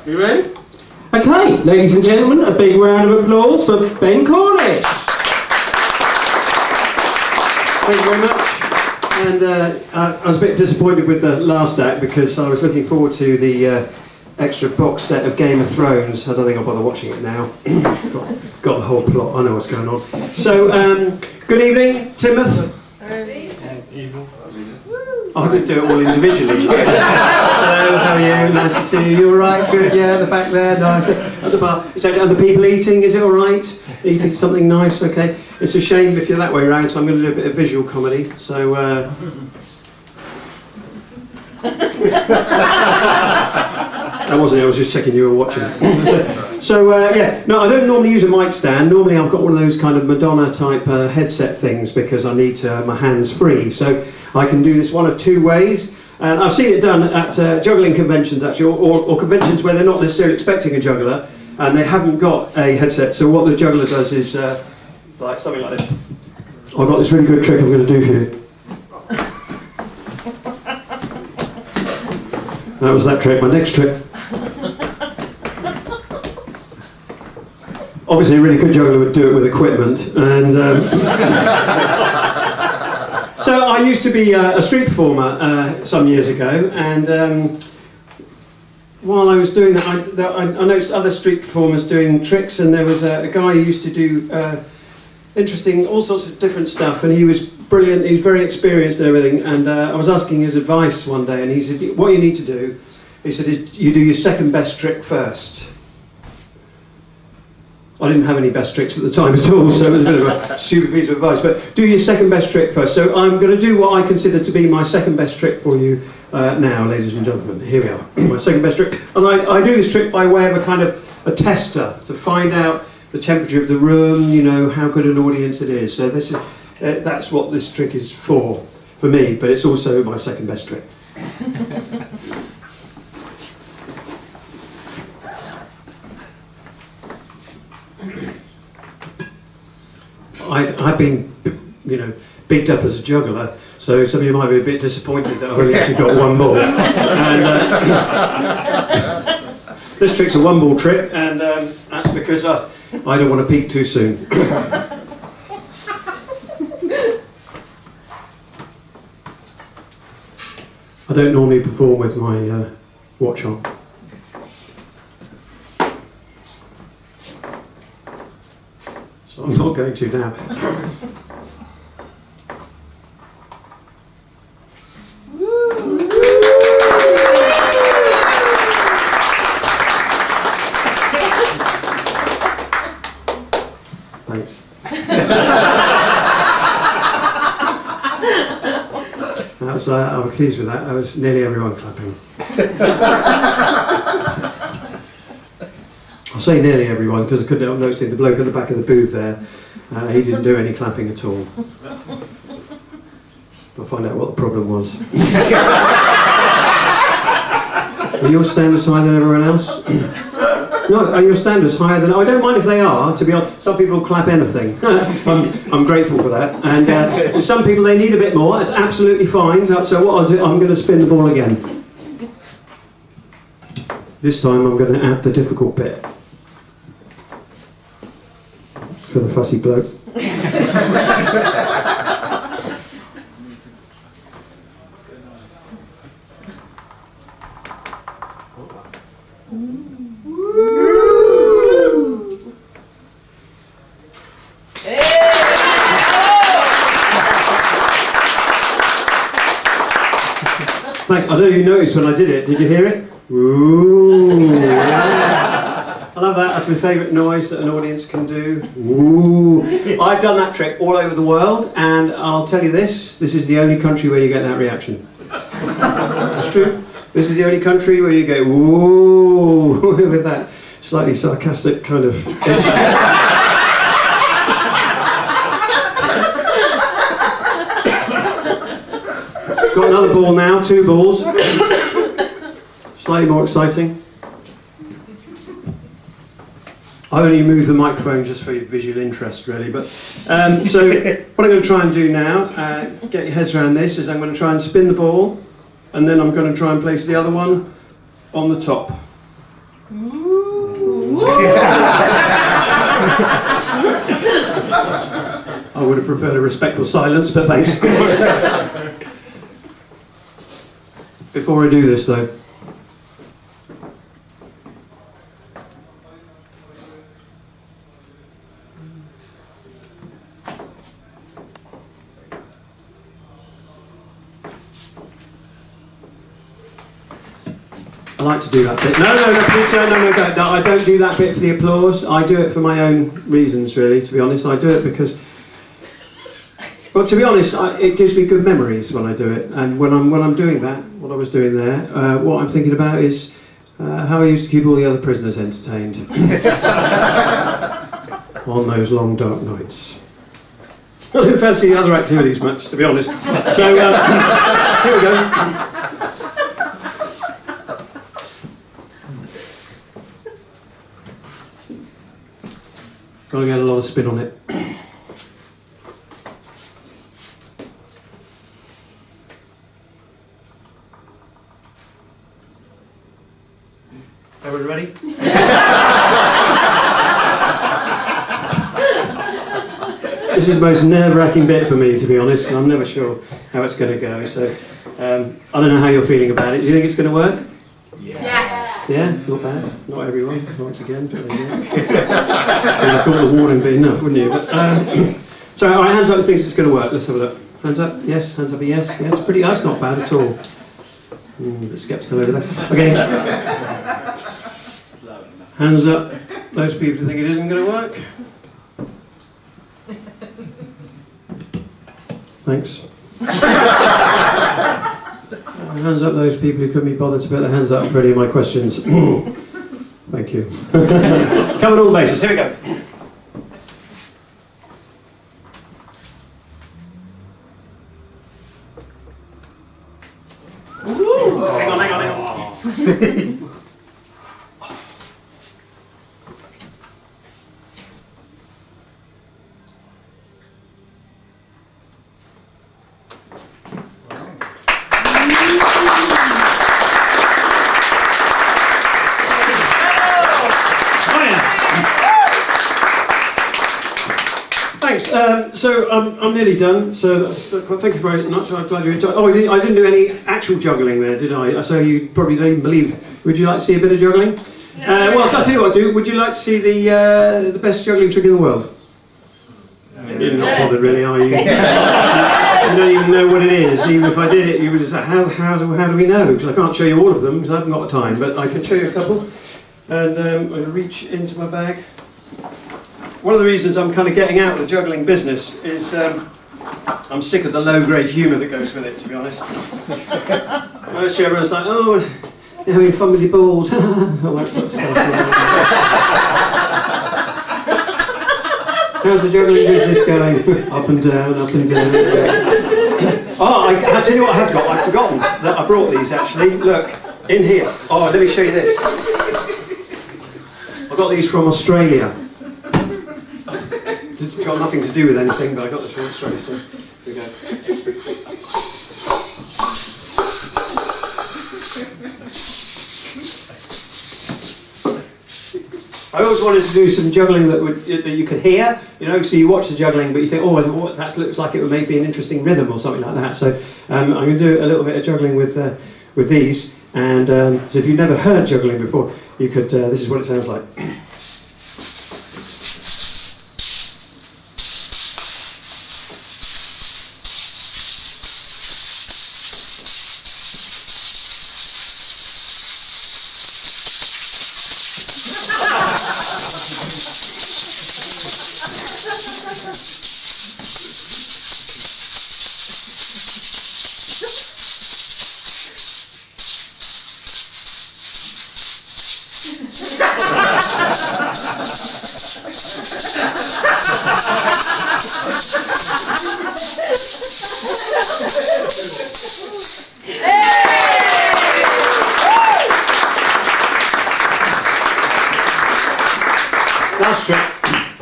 You ready? Okay, ladies and gentlemen, a big round of applause for Ben Cornish. Thank you very much. And I was a bit disappointed with the last act because I was looking forward to the extra box set of Game of Thrones. I don't think I'll bother watching it now. got the whole plot, I know what's going on. So, good evening, Timoth. I could do it all individually. Hello, how are you? Nice to see you. You all right? Good, yeah, at the back there, nice. At the bar. Is that other people eating? Is it all right? Eating something nice? Okay. It's a shame if you're that way around, so I'm going to do a bit of visual comedy. So, that wasn't it, I was just checking you were watching. Yeah, no, I don't normally use a mic stand. Normally I've got one of those kind of Madonna type headset things because I need my hands free. So I can do this one of two ways. And I've seen it done at juggling conventions actually, or conventions where they're not necessarily expecting a juggler and they haven't got a headset. So what the juggler does is like something like this. I've got this really good trick I'm going to do for you. That was that trick. My next trick. Obviously, a really good juggler would do it with equipment, and so I used to be a street performer some years ago, and while I was doing that, I noticed other street performers doing tricks, and there was a guy who used to do interesting, all sorts of different stuff, and he was brilliant. He was very experienced and everything, and I was asking his advice one day, and he said, "What you need to do," he said, "is you do your second best trick first." I didn't have any best tricks at the time at all, so it was a bit of a stupid piece of advice, but do your second best trick first. So I'm going to do what I consider to be my second best trick for you now, ladies and gentlemen. Here we are, my second best trick. And I do this trick by way of a kind of a tester to find out the temperature of the room, you know, how good an audience it is. So this is, that's what this trick is for me, but it's also my second best trick. I've been, you know, bigged up as a juggler, so some of you might be a bit disappointed that I've only actually got one ball. And this trick's a one ball trick, and that's because I don't want to peak too soon. I don't normally perform with my watch on. So I'm not going to now. Thanks. I was pleased with that. I was nearly everyone clapping. I'll say nearly everyone because I couldn't help noticing the bloke at the back of the booth there. He didn't do any clapping at all. I'll find out what the problem was. Are your standards higher than everyone else? No, are your standards higher than... I don't mind if they are, to be honest. Some people clap anything. I'm grateful for that. And some people, they need a bit more. It's absolutely fine. So what I'll do, I'm going to spin the ball again. This time I'm going to add the difficult bit. For the fussy bloke. Thanks. I don't know if you noticed when I did it. Did you hear it? Ooh. Yeah. I love that. That's my favourite noise that an audience can do. Ooh. I've done that trick all over the world, and I'll tell you this is the only country where you get that reaction. That's true. This is the only country where you go, ooh, with that slightly sarcastic kind of edge. Got another ball now, two balls. Slightly more exciting. I only move the microphone just for your visual interest, really. But so what I'm going to try and do now, get your heads around this, is I'm going to try and spin the ball, and then I'm going to try and place the other one on the top. I would have preferred a respectful silence, but thanks. Before I do this though, I like to do that bit. No, I don't do that bit for the applause. I do it for my own reasons, really, to be honest. I do it because, well, to be honest, it gives me good memories when I do it. And when I'm doing that, what I was doing there, what I'm thinking about is how I used to keep all the other prisoners entertained on those long, dark nights. I didn't fancy the other activities much, to be honest. So, here we go. Got to get a lot of spin on it. Everyone ready? This is the most nerve-wracking bit for me, to be honest. I'm never sure how it's going to go. So I don't know how you're feeling about it. Do you think it's going to work? Yes. Yeah, not bad. Not everyone, once again. But, I thought the warning would be enough, wouldn't you? But, so, all right, hands up who thinks it's going to work. Let's have a look. Hands up, yes. Hands up, a yes. Yes, pretty. That's not bad at all. A bit sceptical over there. Okay. Hands up, those people who think it isn't going to work. Thanks. Hands up those people who couldn't be bothered to put their hands up for any of my questions. Thank you. Covered all bases. Here we go. Hang on. Thanks. So I'm nearly done. So thank you very much. I'm glad you enjoyed. Oh, I didn't do any actual juggling there, did I? So you probably don't even believe. Would you like to see a bit of juggling? Well, I'll tell you what I'll do. Would you like to see the best juggling trick in the world? You're not bothered, really, are you? You don't even know what it is. Even if I did it, you would just say, how do we know? Because I can't show you all of them because I haven't got time. But I can show you a couple. And I'm going to reach into my bag. One of the reasons I'm kind of getting out of the juggling business is I'm sick of the low-grade humour that goes with it, to be honest. Most everyone's like, oh, you're having fun with your balls, all that sort of stuff. How's the juggling business going? Up and down, up and down. Oh, I tell you what I have got. I've forgotten that I brought these, actually. Look, in here. Oh, let me show you this. I got these from Australia. It's got nothing to do with anything, but I got this from Australia, so here we go. I always wanted to do some juggling that you could hear, you know, so you watch the juggling, but you think, oh, that looks like it would maybe be an interesting rhythm or something like that. So I'm going to do a little bit of juggling with these, and so if you've never heard juggling before, you could, this is what it sounds like.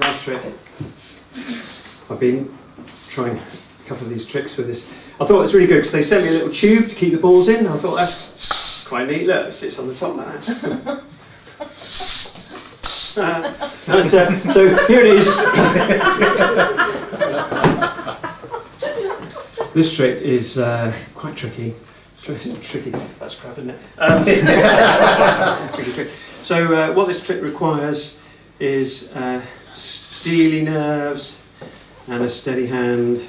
Last trick. I've been trying a couple of these tricks with this. I thought it was really good because they sent me a little tube to keep the balls in. I thought that's quite neat. Look, it sits on the top like that. So here it is. This trick is quite tricky. Tricky, that's crap, isn't it? Tricky trick. So what this trick requires is steely nerves and a steady hand.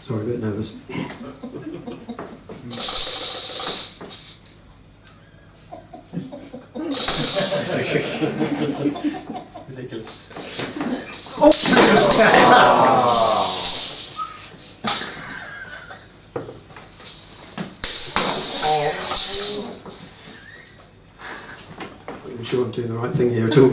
Sorry, a bit nervous. Ridiculous. Oh! I'm sure I'm doing the right thing here at all.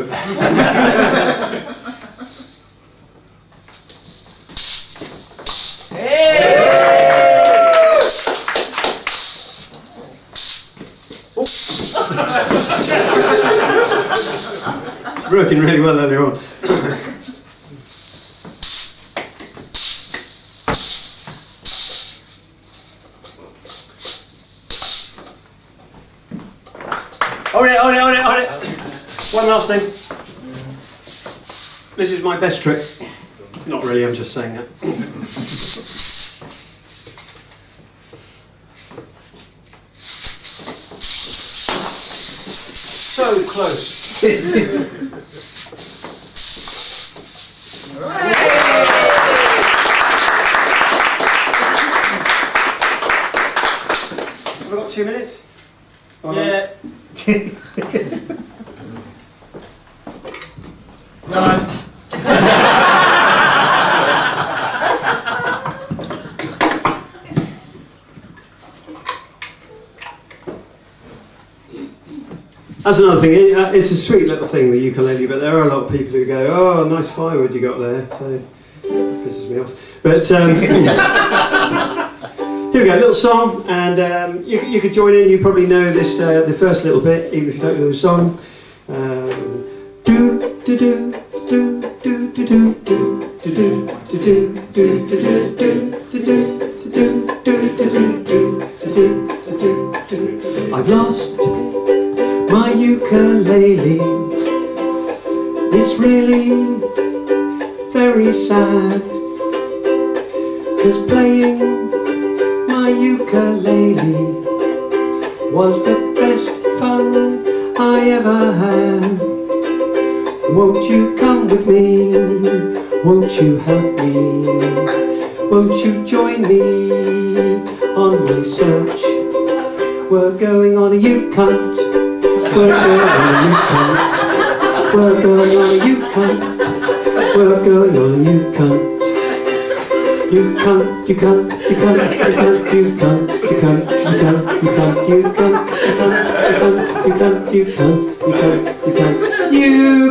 Working really well earlier on. Hold it. One last thing. This is my best trick. Not really, I'm just saying that. So close. Have we got 2 minutes? Yeah. No. That's another thing. It's a sweet little thing, the ukulele, but there are a lot of people who go, "Oh, nice firewood you got there," so it pisses me off. But here we go, little song, and you could join in. You probably know this, the first little bit, even if you don't know the song. Do do do do do do do do do do do do do. I've lost my ukulele. It's really very sad, 'cause playing my ukulele was the best fun I ever had. Won't you come with me? Won't you help me? Won't you join me on my search? We're going on a ucunt. We're going on a ucunt. We're going on a ucunt. We're going on a ucunt. You can't, you can't, you can't, you can't, you can't, you can't, you can't, you can't, you can't, you can't, you can't, you can't, you can't, you can't, you